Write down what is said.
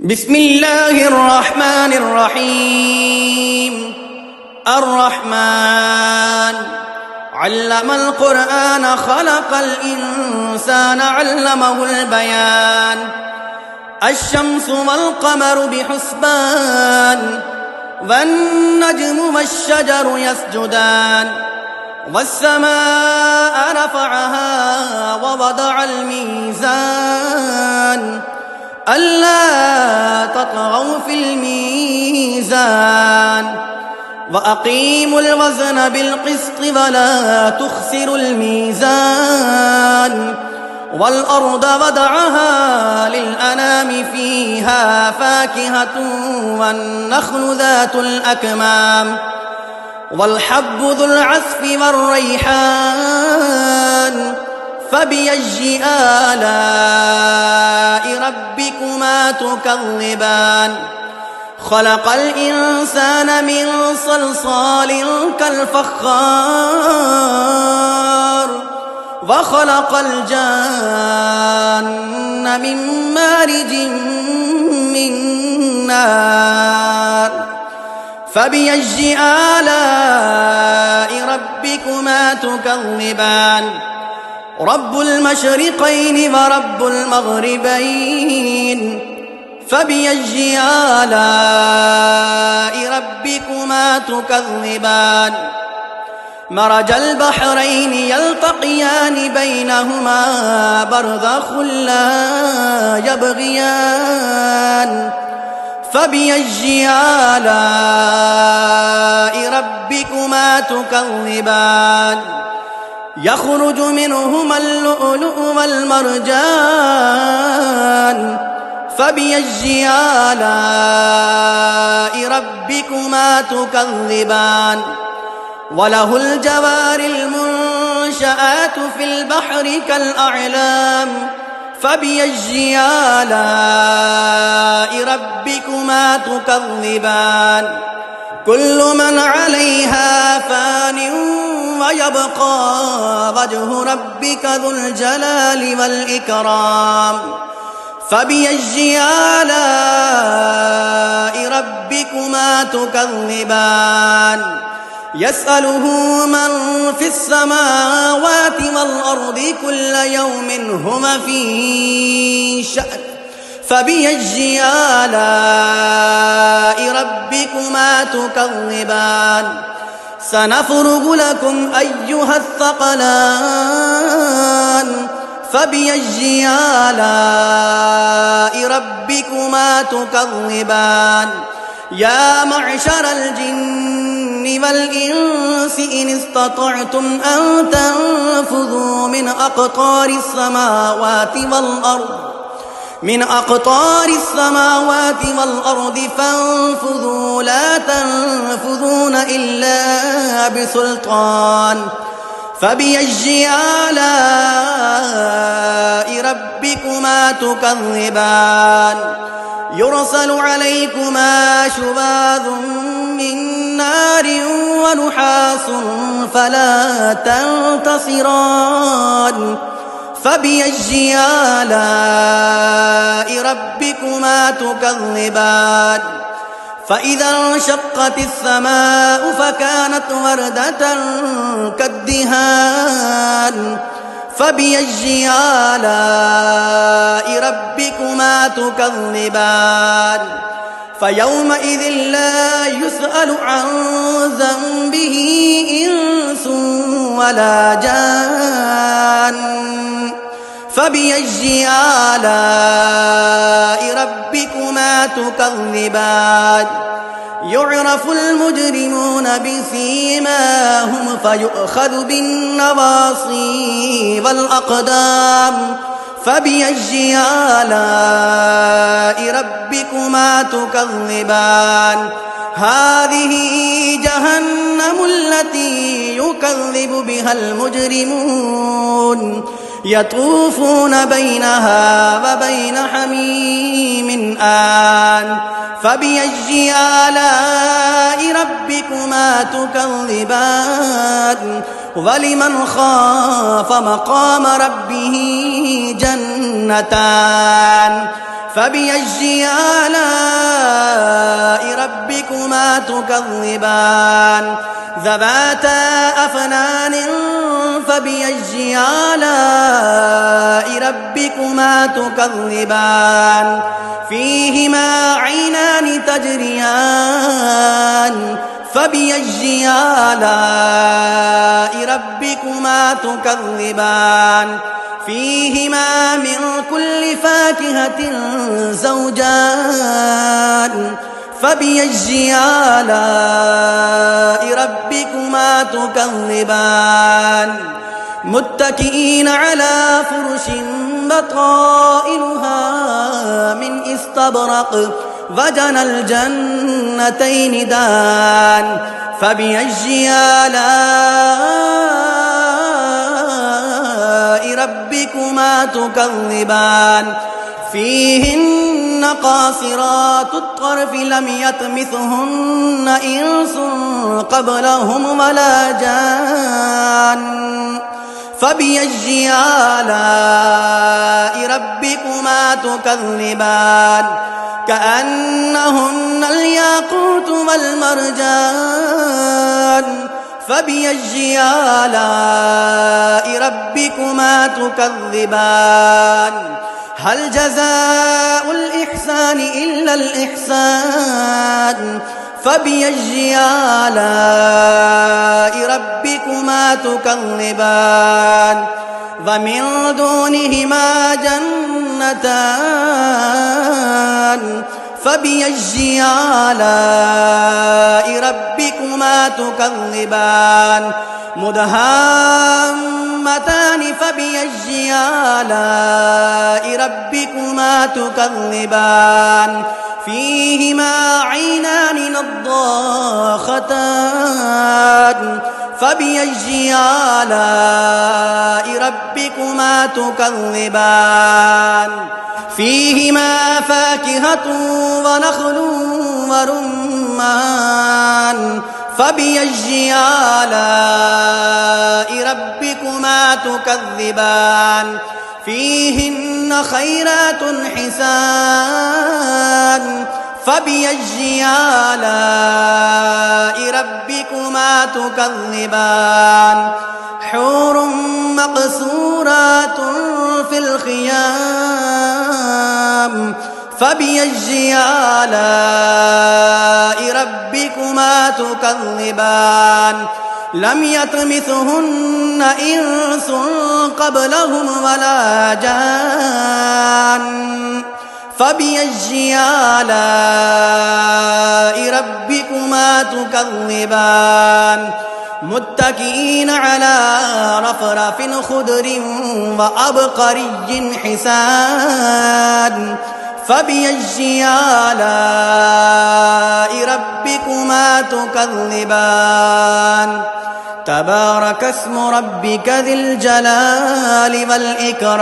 بسم الله الرحمن الرحيم. الرحمن علم القرآن خلق الإنسان علمه البيان. الشمس والقمر بحسبان والنجم والشجر يسجدان والسماء رفعها ووضع الميزان ألا تطغوا في الميزان وأقيموا الوزن بالقسط ولا تخسروا الميزان والأرض وضعها للأنام فيها فاكهة والنخل ذات الأكمام والحب ذو العصف والريحان فبأي آلاء ربكما تكذبان. خلق الإنسان من صلصال كالفخار وخلق الجان من مارج من نار فبأي آلاء ربكما تكذبان. رب المشرقين ورب المغربين فبأي آلاء ربكما تكذبان. مرج البحرين يلتقيان بينهما برزخ لا يبغيان فبأي آلاء ربكما تكذبان. يخرج منهما اللؤلؤ والمرجان فبأي آلاء ربكما تكذبان. وله الجوار المنشآت في البحر كالأعلام فبأي آلاء ربكما تكذبان. كل من عليها فان ويبقى وجه ربك ذو الجلال والإكرام فبأي آلاء ربكما تكذبان. يسأله من في السماوات والأرض كل يوم هم في شأن فبأي آلاء ربكما تكذبان. سنفرغ لكم أيها الثقلان فبأي آلاء ربكما تكذبان. يا معشر الجن والإنس إن استطعتم أن تنفذوا من أقطار السماوات والأرض فانفذوا لا تنفذون إلا بسلطان فبأي آلاء ربكما تكذبان. يرسل عليكما شواظ من نار ونحاس فلا تنتصران فبأي آلاء ربكما تكذبان. فإذا انشقت السماء فكانت وردة كالدهان فبأي آلاء ربكما تكذبان. فيومئذ لا يسأل عن ذنبه إنس ولا جان فبأي آلاء ربكما تكذبان. يعرف المجرمون بسيماهم فيؤخذ بالنواصي والأقدام فبأي آلاء ربكما تكذبان. هذه جهنم التي يكذب بها المجرمون يطوفون بينها وبين حميم آن فبأي آلاء ربكما تكذبان. ولمن خاف مقام ربه جنتان فبأي تكذبان ذواتا أفنان فبأي آلاء ربكما تكذبان فيهما عينان تجريان فبأي آلاء ربكما تكذبان فيهما من كل فاكهة زوجان فبأي آلاء ربكما تكذبان متكئين على فرش بطائنها من استبرق وجنى الجنتين دان فبأي آلاء ربكما تكذبان فيهن قاصرات الطرف لم يطمثهن إنس قبلهم ولا جان فبأي آلاء ربكما تكذبان كأنهن الياقوت والمرجان فبأي آلاء ربكما تكذبان هل جزاء الإحسان إلا الإحسان فبأي آلاء ربكما تكذبان ومن دونهما جنتان فبأي آلاء ربكما تكذبان مدهامتان فبأي آلاء ربكما تكذبان فيهما عينان نضاختان فبأي آلاء ربكما تكذبان فيهما فاكهة ونخل ورمان فبأي آلاء ربكما تكذبان فيهن خيرات حسان فبأي آلاء ربكما تكذبان حور مقصورات في الخيام فبأي آلاء ربكما تكذبان لم يطمثهن إنس قبلهم ولا جان فبأي آلاء ربكما تكذبان متكئين على رفرف خضر وعبقري حسان فبأي آلاء ربكما تكذبان تبارك اسم ربك ذي الجلال والإكرام